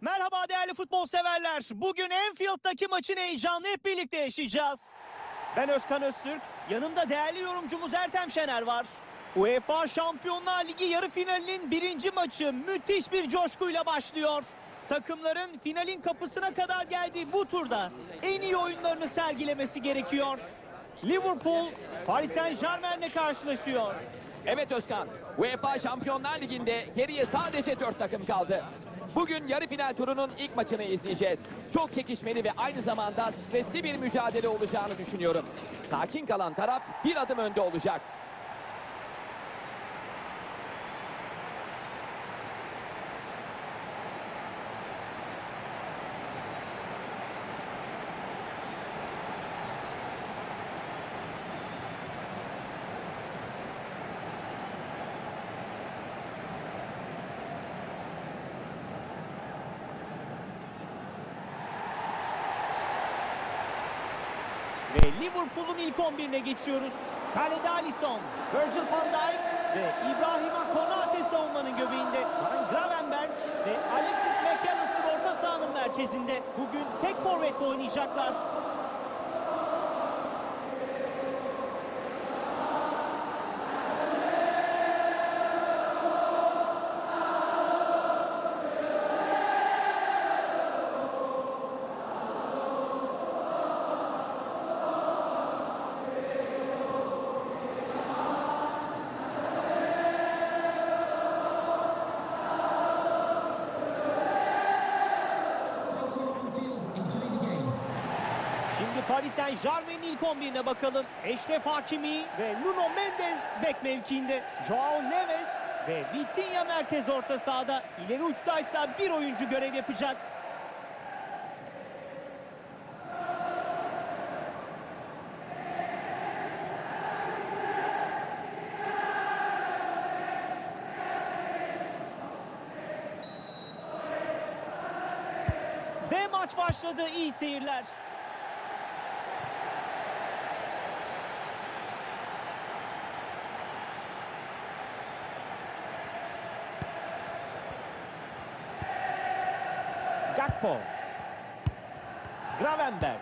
Merhaba değerli futbol severler. Bugün Anfield'daki maçın heyecanını hep birlikte yaşayacağız. Ben Özkan Öztürk, yanımda değerli yorumcumuz Ertem Şener var. UEFA Şampiyonlar Ligi yarı finalinin birinci maçı müthiş bir coşkuyla başlıyor. Takımların finalin kapısına kadar geldiği bu turda en iyi oyunlarını sergilemesi gerekiyor. Liverpool, Paris Saint-Germain'le karşılaşıyor. Evet Özkan, UEFA Şampiyonlar Ligi'nde geriye sadece 4 takım kaldı. Bugün yarı final turunun ilk maçını izleyeceğiz. Çok çekişmeli ve aynı zamanda stresli bir mücadele olacağını düşünüyorum. Sakin kalan taraf bir adım önde olacak. Ve Liverpool'un ilk 11'ine geçiyoruz. Kalede Alisson, Virgil van Dijk ve İbrahima Konate savunmanın göbeğinde. Van Gravenberch ve Alexis McAllister orta sahanın merkezinde. Bugün tek forvetle oynayacaklar. Şimdi Paris Saint-Germain'in ilk 11'ine bakalım. Eşref Hakimi ve Nuno Mendes bek mevkiinde. Joao Neves ve Vitinha merkez orta sahada. İleri uçtaysa bir oyuncu görev yapacak. Ve maç başladı. İyi seyirler. Gakpo. Gravenberch.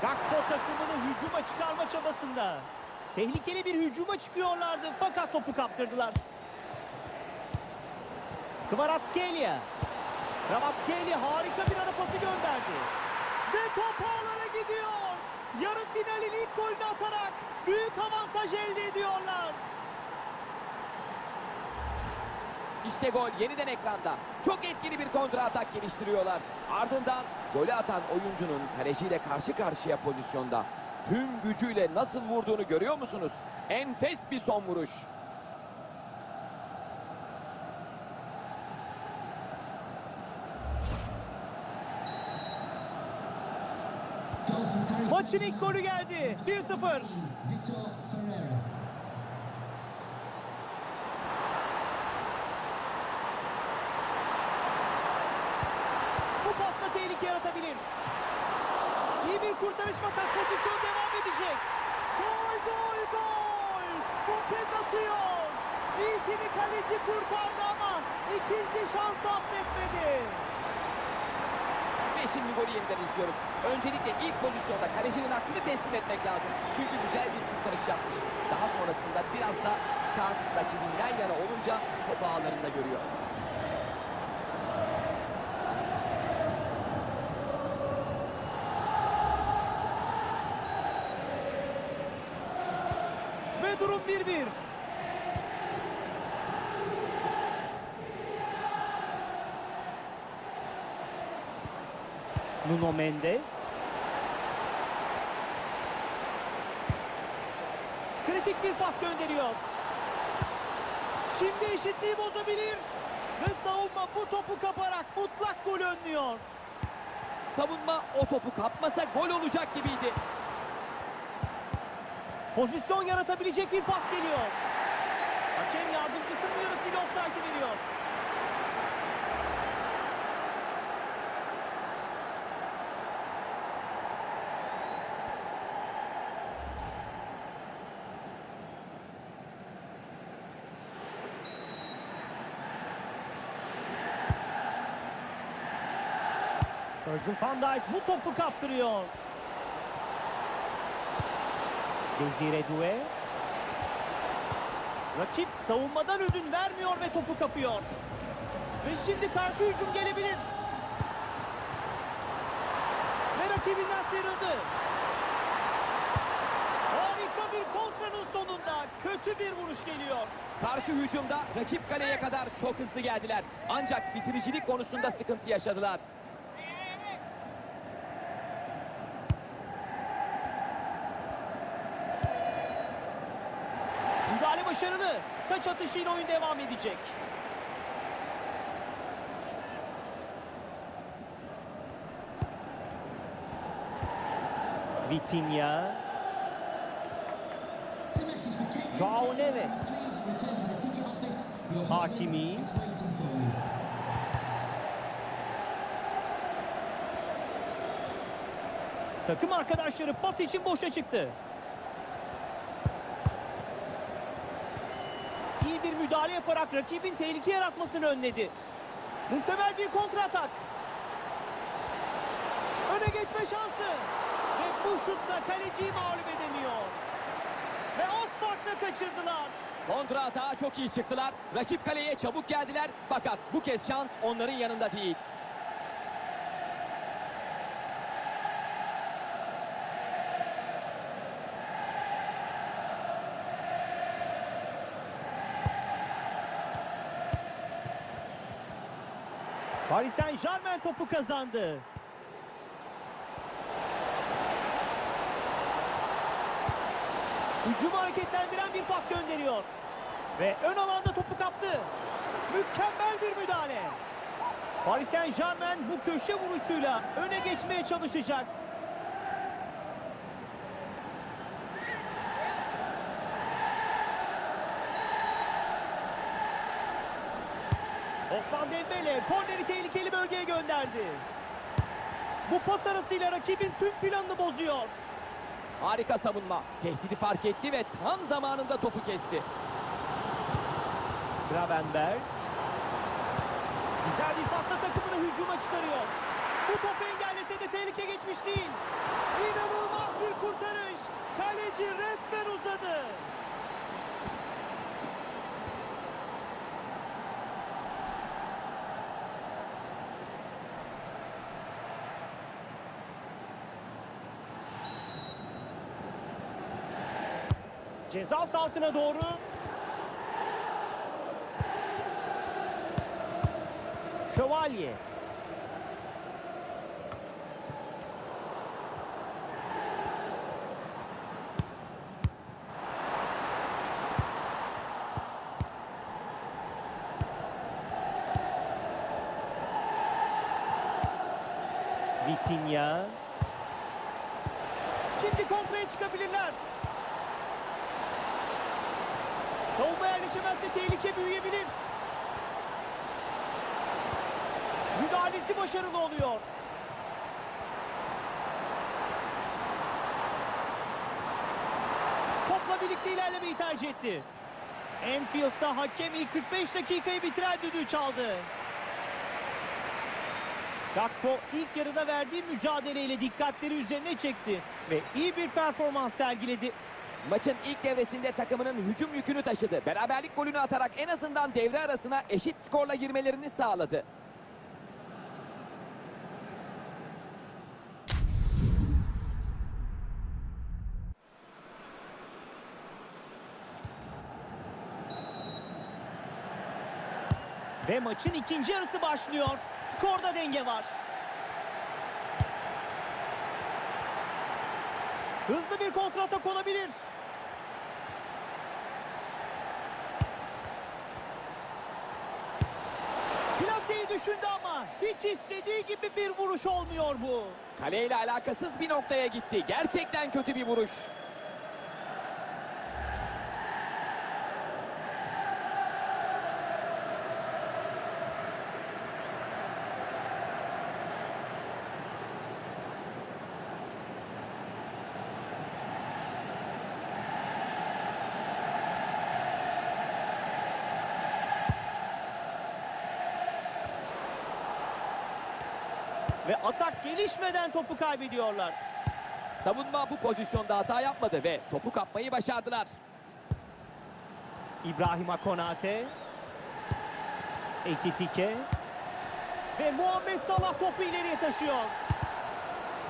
Gakpo takımını hücuma çıkarma çabasında. Tehlikeli bir hücuma çıkıyorlardı fakat topu kaptırdılar. Kvaratskhelia. Kvaratskhelia harika bir ara pası gönderdi. Ve top ağlara gidiyor. Yarı finalin ilk golünü atarak büyük avantaj elde ediyorlar. İşte gol yeniden ekranda. Çok etkili bir kontra atak geliştiriyorlar. Ardından golü atan oyuncunun kaleciyle karşı karşıya pozisyonda tüm gücüyle nasıl vurduğunu görüyor musunuz? Enfes bir son vuruş. Maçın ilk golü geldi. 1-0. Bu pasla tehlike yaratabilir. İyi bir kurtarış fakat pozisyon devam edecek. Gol, gol, gol. Bu kez atıyor. İlkini kaleci kurtardı ama ikinci şans affetmedi. Ve şimdi golü yeniden izliyoruz. Öncelikle ilk pozisyonda kalecinin hakkını teslim etmek lazım. Çünkü güzel bir kurtarış yapmış. Daha sonrasında biraz da şans rakibinden yana olunca topu ağlarında görüyor. Ve durum 1-1. Nuno Mendes. Kritik bir pas gönderiyor. Şimdi eşitliği bozabilir. Ve savunma bu topu kaparak mutlak golü önlüyor. Savunma o topu kapmasa gol olacak gibiydi. Pozisyon yaratabilecek bir pas geliyor. Hakem yardımcısının uyarısıyla offside'ı veriyor. Virgil van Dijk bu topu kaptırıyor. Desire Doué. Rakip savunmadan ödün vermiyor ve topu kapıyor. Ve şimdi karşı hücum gelebilir. Ve rakibinden sıyrıldı. Harika bir kontranın sonunda kötü bir vuruş geliyor. Karşı hücumda rakip kaleye kadar çok hızlı geldiler. Ancak bitiricilik konusunda sıkıntı yaşadılar. Müdahale başarılı. Taç atışıyla oyun devam edecek. Vitinha. Joao Neves. Hakimi. Takım arkadaşları pas için boşa çıktı. İyi bir müdahale yaparak rakibin tehlike yaratmasını önledi. Muhtemel bir kontratak. Öne geçme şansı. Ve bu şutla kaleciyi mağlup edemiyor. Ve az farkla kaçırdılar. Kontra atağa çok iyi çıktılar. Rakip kaleye çabuk geldiler. Fakat bu kez şans onların yanında değil. Paris Saint-Germain topu kazandı. Hücumu hareketlendiren bir pas gönderiyor. Ve ön alanda topu kaptı. Mükemmel bir müdahale. Paris Saint-Germain bu köşe vuruşuyla öne geçmeye çalışacak. Osman Dembele korneri tehlikeli bölgeye gönderdi. Bu pas arasıyla rakibin tüm planını bozuyor. Harika savunma. Tehdidi fark etti ve tam zamanında topu kesti. Gravenberg. Güzel bir pasla takımını hücuma çıkarıyor. Bu topu engellese de tehlike geçmiş değil. İnanılmaz bir kurtarış. Kaleci resmen uzadı. Ceza sahasına doğru. Şövalye. Vitinha. Şimdi kontraya çıkabilirler. Savunma yerleşemezse tehlike büyüyebilir. Müdahalesi başarılı oluyor. Topla birlikte ilerlemeyi tercih etti. Anfield'da hakem ilk 45 dakikayı bitiren düdüğü çaldı. Gakpo ilk yarıda verdiği mücadeleyle dikkatleri üzerine çekti ve iyi bir performans sergiledi. Maçın ilk devresinde takımının hücum yükünü taşıdı. Beraberlik golünü atarak en azından devre arasına eşit skorla girmelerini sağladı. Ve maçın ikinci yarısı başlıyor. Skorda denge var. Hızlı bir kontratak olabilir. Plaseyi düşündü ama hiç istediği gibi bir vuruş olmuyor bu. Kaleyle alakasız bir noktaya gitti. Gerçekten kötü bir vuruş. Ve atak gelişmeden topu kaybediyorlar. Savunma bu pozisyonda hata yapmadı ve topu kapmayı başardılar. İbrahim Konate. Ekitike. Ve Muhammed Salah topu ileriye taşıyor.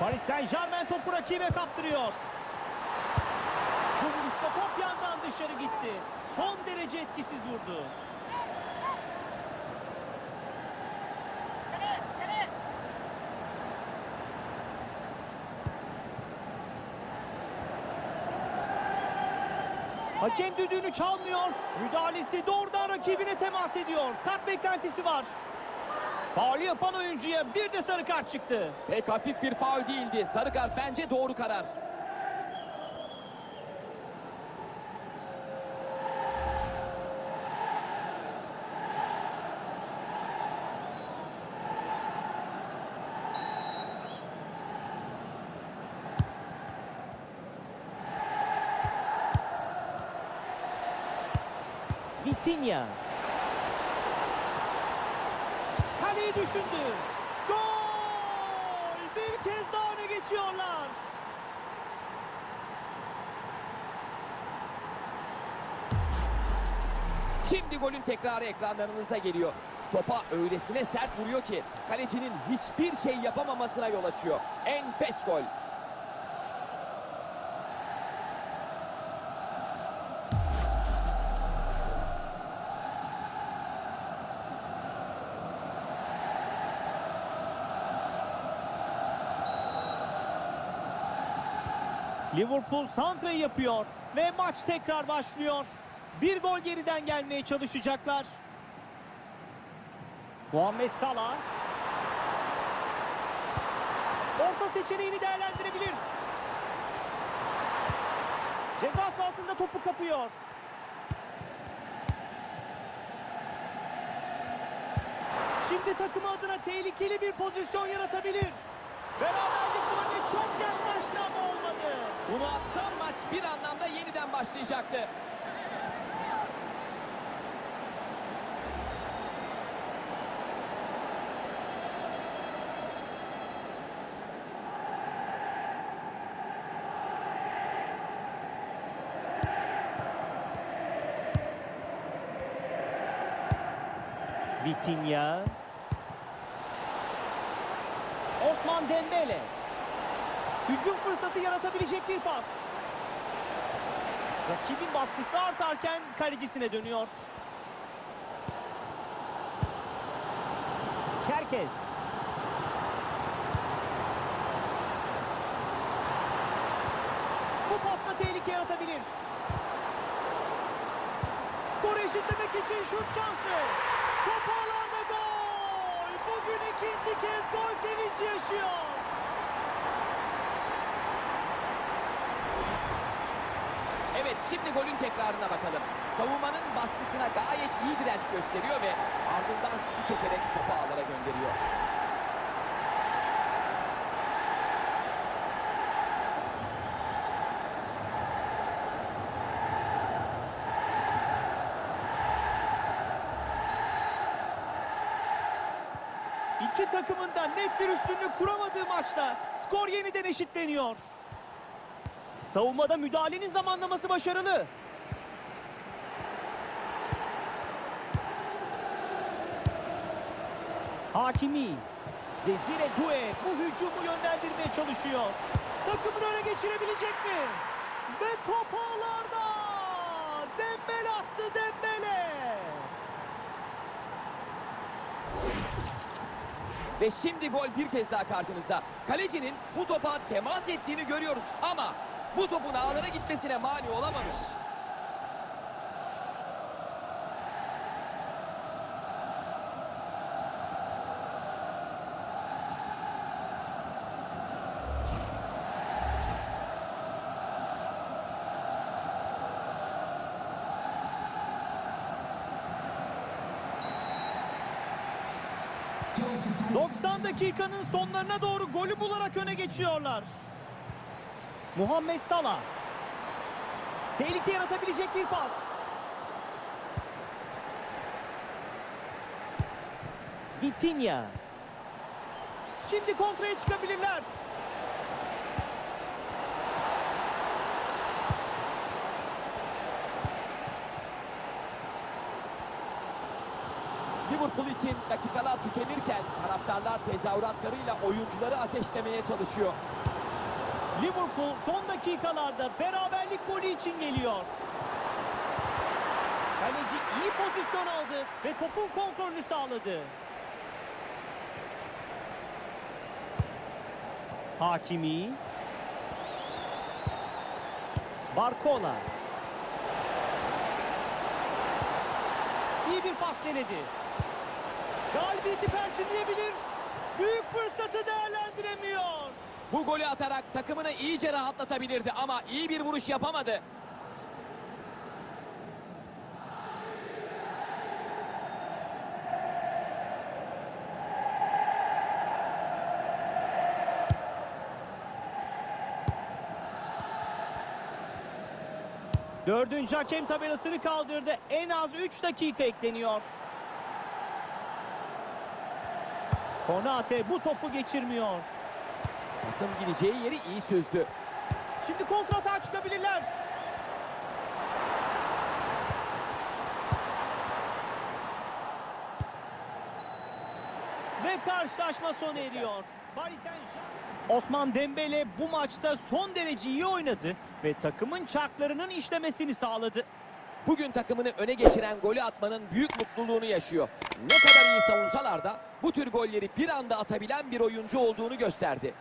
Paris Saint-Germain topu rakibe kaptırıyor. Bu vuruşta top yandan dışarı gitti. Son derece etkisiz vurdu. Hakem düdüğünü çalmıyor. Müdahalesi doğrudan rakibine temas ediyor. Kart beklentisi var. Faulü yapan oyuncuya bir de sarı kart çıktı. Pek hafif bir faul değildi. Sarı kart bence doğru karar. Vitinha. Kaleyi düşündü. Gol! Bir kez daha öne geçiyorlar. Şimdi golün tekrarı ekranlarınıza geliyor. Topa öylesine sert vuruyor ki kalecinin hiçbir şey yapamamasına yol açıyor. Enfes gol. Liverpool santrayı yapıyor ve maç tekrar başlıyor. Bir gol geriden gelmeye çalışacaklar. Muhammed Salah. Orta seçeneğini değerlendirebilir. Ceza sahasında topu kapıyor. Şimdi takımı adına tehlikeli bir pozisyon yaratabilir. Beraberlik golüne çok yaklaştı ama olmadı. Bunu atsam maç bir anlamda yeniden başlayacaktı. Vitinha. Osman Dembele. Hücum fırsatı yaratabilecek bir pas. Rakibin baskısı artarken kalecisine dönüyor. Kerkez. Bu pasla tehlike yaratabilir. Skoru eşitlemek için şut şansı. Top ağlarda gol. Bugün ikinci kez gol sevinci yaşıyor. Evet, şimdi golün tekrarına bakalım. Savunmanın baskısına gayet iyi direnç gösteriyor ve ardından şutu çekerek topu ağlara gönderiyor. İki takımın da net bir üstünlük kuramadığı maçta skor yeniden eşitleniyor. Savunmada müdahalenin zamanlaması başarılı. Hakimi. Desire Doué bu hücumu yönlendirmeye çalışıyor. Takımını öne geçirebilecek mi? Ve top ağlarda. Dembele attı, Dembele. Ve şimdi gol bir kez daha karşınızda. Kalecinin bu topa temas ettiğini görüyoruz ama bu topun ağlara gitmesine mani olamamış. Hı. 90 dakikanın sonlarına doğru golü bularak öne geçiyorlar. Muhammed Salah. Tehlike yaratabilecek bir pas. Vitinha. Şimdi kontraya çıkabilirler. Liverpool için dakikalar tükenirken taraftarlar tezahüratlarıyla oyuncuları ateşlemeye çalışıyor. Liverpool son dakikalarda beraberlik golü için geliyor. Kaleci iyi pozisyon aldı ve topun kontrolünü sağladı. Hakimi. Barcola. İyi bir pas denedi. Galibiyeti perçinleyebilir. Büyük fırsatı değerlendiremiyor. Bu golü atarak takımını iyice rahatlatabilirdi ama iyi bir vuruş yapamadı. Dördüncü hakem tabelasını kaldırdı. En az 3 dakika ekleniyor. Konate bu topu geçirmiyor. Pasın gideceği yeri iyi süzdü. Şimdi kontratağa çıkabilirler. Ve karşılaşma sona eriyor. Paris Saint-Germain. Osman Dembele bu maçta son derece iyi oynadı ve takımın çarklarının işlemesini sağladı. Bugün takımını öne geçiren golü atmanın büyük mutluluğunu yaşıyor. Ne kadar iyi savunsalar da bu tür golleri bir anda atabilen bir oyuncu olduğunu gösterdi.